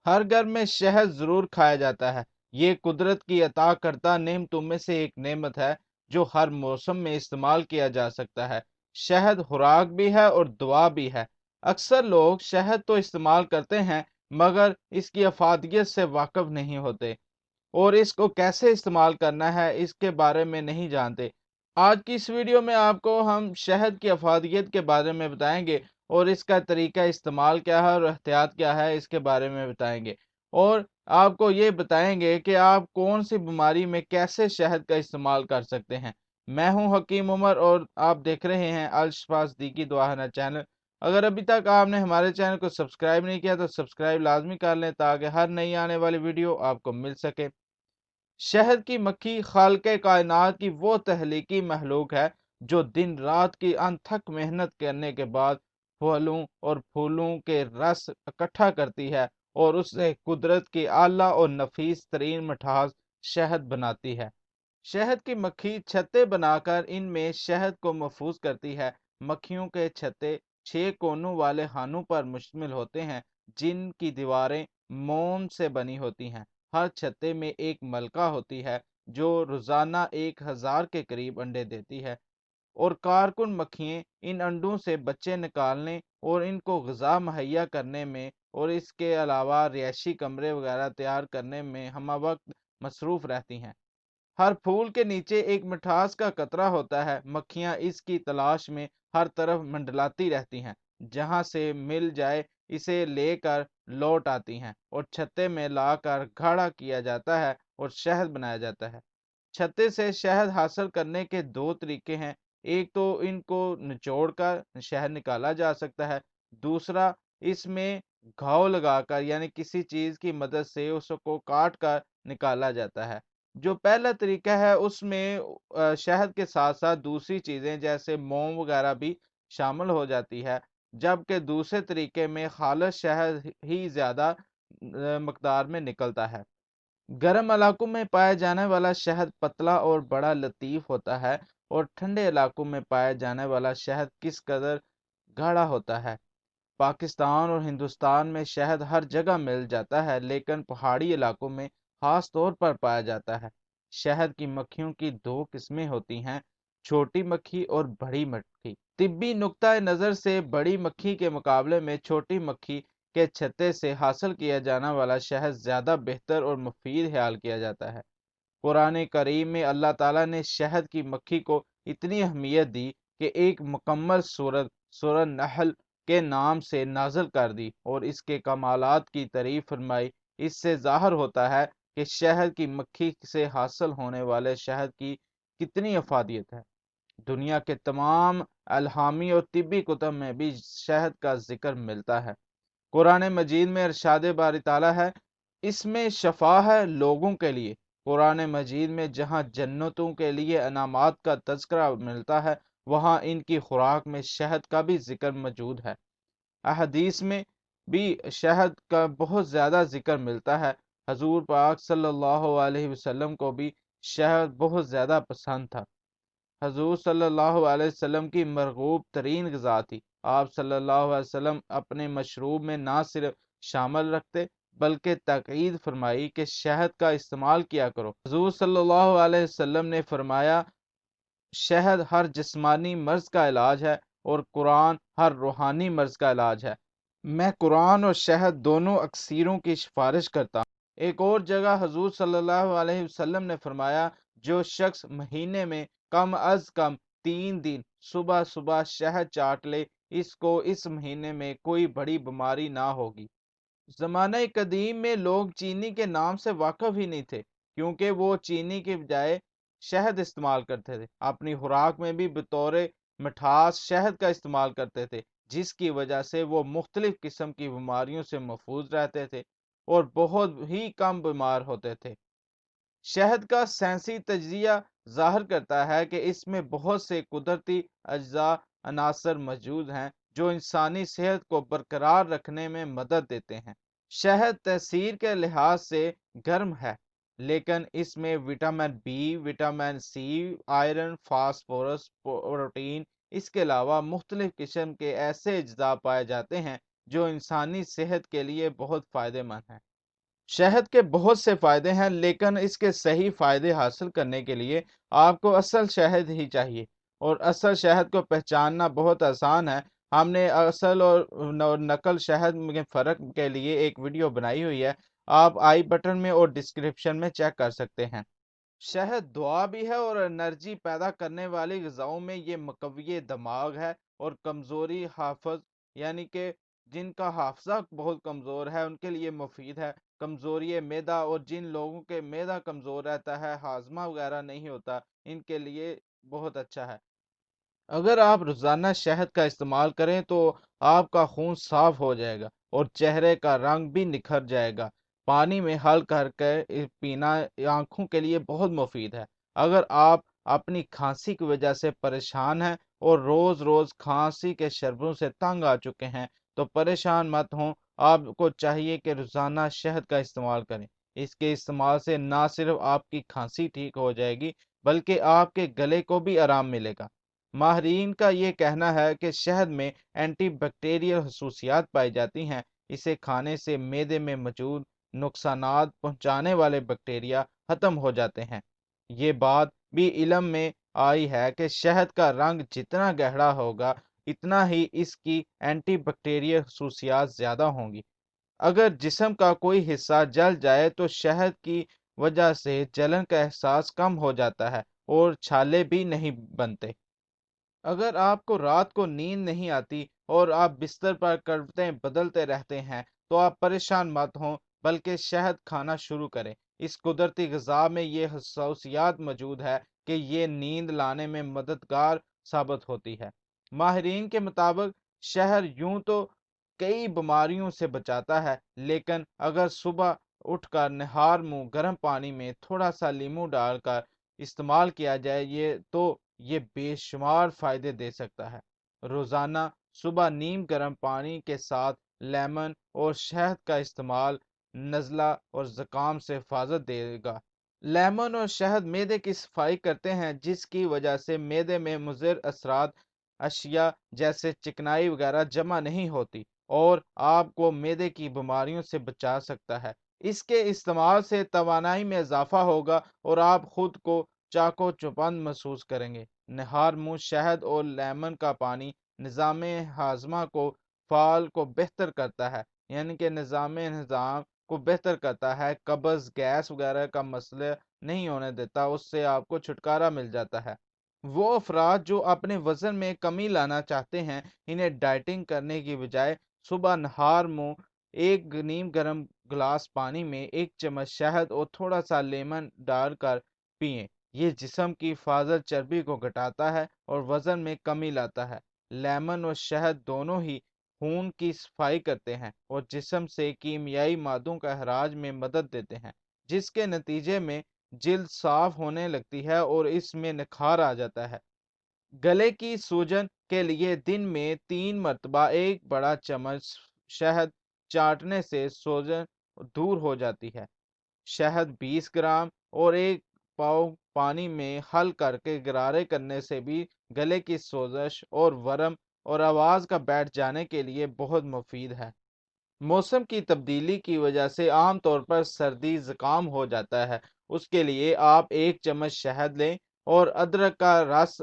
ہر گھر میں شہد ضرور کھایا جاتا ہے۔ یہ قدرت کی عطا کردہ نعمتوں میں سے ایک نعمت ہے جو ہر موسم میں استعمال کیا جا سکتا ہے۔ شہد خوراک بھی ہے اور دوا بھی ہے۔ اکثر لوگ شہد تو استعمال کرتے ہیں مگر اس کی افادیت سے واقف نہیں ہوتے اور اس کو کیسے استعمال کرنا ہے اس کے بارے میں نہیں جانتے۔ آج کی اس ویڈیو میں آپ کو ہم شہد کی افادیت کے بارے میں بتائیں گے اور اس کا طریقہ استعمال کیا ہے اور احتیاط کیا ہے اس کے بارے میں بتائیں گے، اور آپ کو یہ بتائیں گے کہ آپ کون سی بیماری میں کیسے شہد کا استعمال کر سکتے ہیں۔ میں ہوں حکیم عمر اور آپ دیکھ رہے ہیں الشفا صدیقی دواخانہ چینل۔ اگر ابھی تک آپ نے ہمارے چینل کو سبسکرائب نہیں کیا تو سبسکرائب لازمی کر لیں تاکہ ہر نئی آنے والی ویڈیو آپ کو مل سکے۔ شہد کی مکھی خالق کائنات کی وہ تخلیقی مخلوق ہے جو دن رات کی انتھک محنت کرنے کے بعد پھلوں اور پھولوں کے رس اکٹھا کرتی ہے اور اس سے قدرت کی اعلیٰ اور نفیس ترین مٹھاس شہد بناتی ہے۔ شہد کی مکھی چھتے بنا کر ان میں شہد کو محفوظ کرتی ہے۔ مکھیوں کے چھتے 6 کونوں والے خانوں پر مشتمل ہوتے ہیں جن کی دیواریں موم سے بنی ہوتی ہیں۔ ہر چھتے میں ایک ملکہ ہوتی ہے جو روزانہ 1000 کے قریب انڈے دیتی ہے، اور کارکن مکھیاں ان انڈوں سے بچے نکالنے اور ان کو غذا مہیا کرنے میں اور اس کے علاوہ رہائشی کمرے وغیرہ تیار کرنے میں ہمہ وقت مصروف رہتی ہیں۔ ہر پھول کے نیچے ایک مٹھاس کا قطرہ ہوتا ہے۔ مکھیاں اس کی تلاش میں ہر طرف منڈلاتی رہتی ہیں، جہاں سے مل جائے اسے لے کر لوٹ آتی ہیں اور چھتے میں لا کر گاڑھا کیا جاتا ہے اور شہد بنایا جاتا ہے۔ چھتے سے شہد حاصل کرنے کے 2 طریقے ہیں۔ ایک تو ان کو نچوڑ کر شہد نکالا جا سکتا ہے، دوسرا اس میں گھاؤ لگا کر یعنی کسی چیز کی مدد سے اس کو کاٹ کر نکالا جاتا ہے۔ جو پہلا طریقہ ہے اس میں شہد کے ساتھ ساتھ دوسری چیزیں جیسے موم وغیرہ بھی شامل ہو جاتی ہے، جبکہ دوسرے طریقے میں خالص شہد ہی زیادہ مقدار میں نکلتا ہے۔ گرم علاقوں میں پایا جانے والا شہد پتلا اور بڑا لطیف ہوتا ہے اور ٹھنڈے علاقوں میں پایا جانے والا شہد کس قدر گاڑھا ہوتا ہے۔ پاکستان اور ہندوستان میں شہد ہر جگہ مل جاتا ہے لیکن پہاڑی علاقوں میں خاص طور پر پایا جاتا ہے۔ شہد کی مکھیوں کی 2 قسمیں ہوتی ہیں، چھوٹی مکھی اور بڑی مکھی۔ طبی نقطہ نظر سے بڑی مکھی کے مقابلے میں چھوٹی مکھی کے چھتے سے حاصل کیا جانا والا شہد زیادہ بہتر اور مفید خیال کیا جاتا ہے۔ قرآن کریم میں اللہ تعالیٰ نے شہد کی مکھی کو اتنی اہمیت دی کہ ایک مکمل سورت سورہ نحل کے نام سے نازل کر دی اور اس کے کمالات کی تعریف فرمائی۔ اس سے ظاہر ہوتا ہے کہ شہد کی مکھی سے حاصل ہونے والے شہد کی کتنی افادیت ہے۔ دنیا کے تمام الہامی اور طبی کتب میں بھی شہد کا ذکر ملتا ہے۔ قرآن مجید میں ارشاد باری تعالیٰ ہے، اس میں شفا ہے لوگوں کے لیے۔ قرآن مجید میں جہاں جنتوں کے لیے انعامات کا تذکرہ ملتا ہے وہاں ان کی خوراک میں شہد کا بھی ذکر موجود ہے۔ احادیث میں بھی شہد کا بہت زیادہ ذکر ملتا ہے۔ حضور پاک صلی اللہ علیہ وسلم کو بھی شہد بہت زیادہ پسند تھا۔ حضور صلی اللہ علیہ وسلم کی مرغوب ترین غذا تھی۔ آپ صلی اللہ علیہ وسلم اپنے مشروب میں نہ صرف شامل رکھتے بلکہ تاکید فرمائی کہ شہد کا استعمال کیا کرو۔ حضور صلی اللہ علیہ وسلم نے فرمایا، شہد ہر جسمانی مرض کا علاج ہے اور قرآن ہر روحانی مرض کا علاج ہے۔ میں قرآن اور شہد دونوں اکسیروں کی سفارش کرتا ہوں۔ ایک اور جگہ حضور صلی اللہ علیہ وسلم نے فرمایا، جو شخص مہینے میں کم از کم 3 دن صبح صبح شہد چاٹ لے اس کو اس مہینے میں کوئی بڑی بیماری نہ ہوگی۔ زمانہ قدیم میں لوگ چینی کے نام سے واقف ہی نہیں تھے کیونکہ وہ چینی کے بجائے شہد استعمال کرتے تھے۔ اپنی خوراک میں بھی بطور مٹھاس شہد کا استعمال کرتے تھے، جس کی وجہ سے وہ مختلف قسم کی بیماریوں سے محفوظ رہتے تھے اور بہت ہی کم بیمار ہوتے تھے۔ شہد کا سائنسی تجزیہ ظاہر کرتا ہے کہ اس میں بہت سے قدرتی اجزاء عناصر موجود ہیں جو انسانی صحت کو برقرار رکھنے میں مدد دیتے ہیں۔ شہد تاثیر کے لحاظ سے گرم ہے لیکن اس میں vitamin B, vitamin C, iron, phosphorus, protein, اس کے علاوہ مختلف قسم کے ایسے اجزاء پائے جاتے ہیں جو انسانی صحت کے لیے بہت فائدہ مند ہیں۔ شہد کے بہت سے فائدے ہیں، لیکن اس کے صحیح فائدے حاصل کرنے کے لیے آپ کو اصل شہد ہی چاہیے، اور اصل شہد کو پہچاننا بہت آسان ہے۔ ہم نے اصل اور نقل شہد میں فرق کے لیے ایک ویڈیو بنائی ہوئی ہے، آپ آئی بٹن میں اور ڈسکرپشن میں چیک کر سکتے ہیں۔ شہد دعا بھی ہے اور انرجی پیدا کرنے والی غذاؤں میں یہ مقوی دماغ ہے، اور کمزوری حافظ یعنی کہ جن کا حافظہ بہت کمزور ہے ان کے لیے مفید ہے۔ کمزوری معدہ اور جن لوگوں کے معدہ کمزور رہتا ہے، ہاضمہ وغیرہ نہیں ہوتا، ان کے لیے بہت اچھا ہے۔ اگر آپ روزانہ شہد کا استعمال کریں تو آپ کا خون صاف ہو جائے گا اور چہرے کا رنگ بھی نکھر جائے گا۔ پانی میں حل کر کے پینا آنکھوں کے لیے بہت مفید ہے۔ اگر آپ اپنی کھانسی کی وجہ سے پریشان ہیں اور روز روز کھانسی کے شربوں سے تنگ آ چکے ہیں تو پریشان مت ہوں، آپ کو چاہیے کہ روزانہ شہد کا استعمال کریں۔ اس کے استعمال سے نہ صرف آپ کی کھانسی ٹھیک ہو جائے گی بلکہ آپ کے گلے کو بھی آرام ملے گا۔ ماہرین کا یہ کہنا ہے کہ شہد میں اینٹی بیکٹیریل خصوصیات پائی جاتی ہیں۔ اسے کھانے سے معدے میں موجود نقصانات پہنچانے والے بیکٹیریا ختم ہو جاتے ہیں۔ یہ بات بھی علم میں آئی ہے کہ شہد کا رنگ جتنا گہرا ہوگا اتنا ہی اس کی اینٹی بیکٹیریل خصوصیات زیادہ ہوں گی۔ اگر جسم کا کوئی حصہ جل جائے تو شہد کی وجہ سے جلن کا احساس کم ہو جاتا ہے اور چھالے بھی نہیں بنتے۔ اگر آپ کو رات کو نیند نہیں آتی اور آپ بستر پر کروٹیں بدلتے رہتے ہیں تو آپ پریشان مت ہوں، بلکہ شہد کھانا شروع کریں۔ اس قدرتی غذا میں یہ خصوصیات موجود ہے کہ یہ نیند لانے میں مددگار ثابت ہوتی ہے۔ ماہرین کے مطابق شہد یوں تو کئی بیماریوں سے بچاتا ہے، لیکن اگر صبح اٹھ کر نہار منہ گرم پانی میں تھوڑا سا لیمو ڈال کر استعمال کیا جائے یہ بے شمار فائدے دے سکتا ہے۔ روزانہ صبح نیم گرم پانی کے ساتھ لیمن اور شہد کا استعمال نزلہ اور زکام سے حفاظت دے گا۔ لیمن اور شہد معدے کی صفائی کرتے ہیں، جس کی وجہ سے معدے میں مضر اثرات اشیاء جیسے چکنائی وغیرہ جمع نہیں ہوتی اور آپ کو معدے کی بیماریوں سے بچا سکتا ہے۔ اس کے استعمال سے توانائی میں اضافہ ہوگا اور آپ خود کو چاقو چوبند محسوس کریں گے۔ نہار منہ شہد اور لیمن کا پانی نظام ہاضمہ کو فعال کو بہتر کرتا ہے، یعنی کہ نظام کو بہتر کرتا ہے، قبض گیس وغیرہ کا مسئلہ نہیں ہونے دیتا، اس سے آپ کو چھٹکارا مل جاتا ہے۔ وہ افراد جو اپنے وزن میں کمی لانا چاہتے ہیں انہیں ڈائٹنگ کرنے کی بجائے صبح نہار منہ ایک نیم گرم گلاس پانی میں ایک چمچ شہد اور تھوڑا سا لیمن ڈال کر پئیں۔ یہ جسم کی فاضل چربی کو گھٹاتا ہے اور وزن میں کمی لاتا ہے۔ لیمن اور شہد دونوں ہی خون کی صفائی کرتے ہیں اور جسم سے کیمیائی مادوں کا اخراج میں مدد دیتے ہیں، جس کے نتیجے میں جلد صاف ہونے لگتی ہے اور اس میں نکھار آ جاتا ہے۔ گلے کی سوجن کے لیے دن میں 3 مرتبہ ایک بڑا چمچ شہد چاٹنے سے سوجن دور ہو جاتی ہے۔ شہد 20 گرام اور 1 پاؤ پانی میں حل کر کے غرارے کرنے سے بھی گلے کی سوزش اور ورم اور آواز کا بیٹھ جانے کے لیے بہت مفید ہے۔ موسم کی تبدیلی کی وجہ سے عام طور پر سردی زکام ہو جاتا ہے، اس کے لیے آپ 1 چمچ شہد لیں اور ادرک کا رس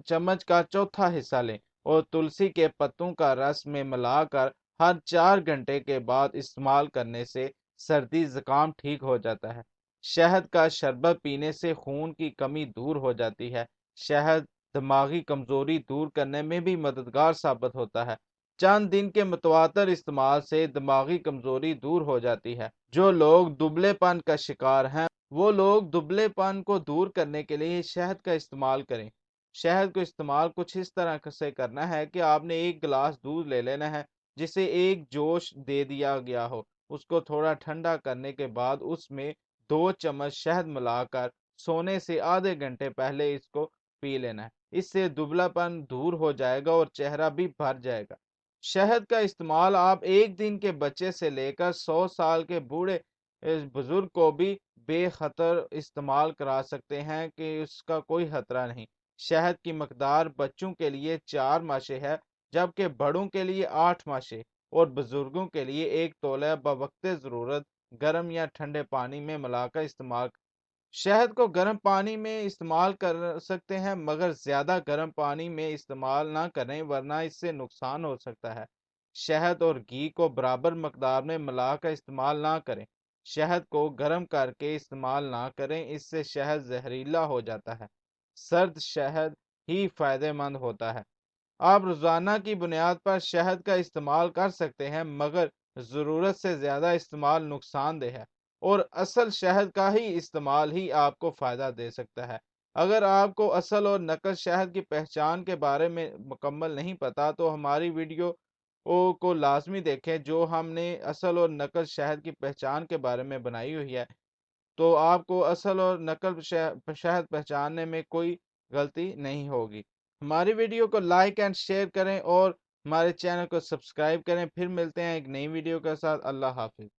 چمچ کا چوتھا حصہ لیں اور تلسی کے پتوں کا رس میں ملا کر ہر 4 گھنٹے کے بعد استعمال کرنے سے سردی زکام ٹھیک ہو جاتا ہے۔ شہد کا شربت پینے سے خون کی کمی دور ہو جاتی ہے۔ شہد دماغی کمزوری دور کرنے میں بھی مددگار ثابت ہوتا ہے۔ چند دن کے متواتر استعمال سے دماغی کمزوری دور ہو جاتی ہے۔ جو لوگ دبلے پن کا شکار ہیں وہ لوگ دبلے پن کو دور کرنے کے لیے شہد کا استعمال کریں۔ شہد کو استعمال کچھ اس طرح سے کرنا ہے کہ آپ نے 1 گلاس دودھ لے لینا ہے جسے ایک جوش دے دیا گیا ہو، اس کو تھوڑا ٹھنڈا کرنے کے بعد اس میں 2 چمچ شہد ملا کر سونے سے آدھے گھنٹے پہلے اس کو پی لینا ہے۔ اس سے دبلا پن دور ہو جائے گا اور چہرہ بھی بھر جائے گا۔ شہد کا استعمال آپ 1 دن کے بچے سے لے کر 100 سال کے بوڑھے بزرگ کو بھی بے خطر استعمال کرا سکتے ہیں کہ اس کا کوئی خطرہ نہیں۔ شہد کی مقدار بچوں کے لیے 4 ماشے ہے، جبکہ بڑوں کے لیے 8 ماشے اور بزرگوں کے لیے 1 تولہ بوقت ضرورت گرم یا ٹھنڈے پانی میں ملا کر استعمال۔ شہد کو گرم پانی میں استعمال کر سکتے ہیں مگر زیادہ گرم پانی میں استعمال نہ کریں ورنہ اس سے نقصان ہو سکتا ہے۔ شہد اور گھی کو برابر مقدار میں ملا کر استعمال نہ کریں۔ شہد کو گرم کر کے استعمال نہ کریں، اس سے شہد زہریلا ہو جاتا ہے۔ سرد شہد ہی فائدہ مند ہوتا ہے۔ آپ روزانہ کی بنیاد پر شہد کا استعمال کر سکتے ہیں مگر ضرورت سے زیادہ استعمال نقصان دہ ہے، اور اصل شہد کا ہی استعمال ہی آپ کو فائدہ دے سکتا ہے۔ اگر آپ کو اصل اور نقل شہد کی پہچان کے بارے میں مکمل نہیں پتا تو ہماری ویڈیو کو لازمی دیکھیں جو ہم نے اصل اور نقل شہد کی پہچان کے بارے میں بنائی ہوئی ہے، تو آپ کو اصل اور نقل شہد پہچاننے میں کوئی غلطی نہیں ہوگی۔ ہماری ویڈیو کو لائک اینڈ شیئر کریں اور ہمارے چینل کو سبسکرائب کریں۔ پھر ملتے ہیں ایک نئی ویڈیو کے ساتھ۔ اللہ حافظ۔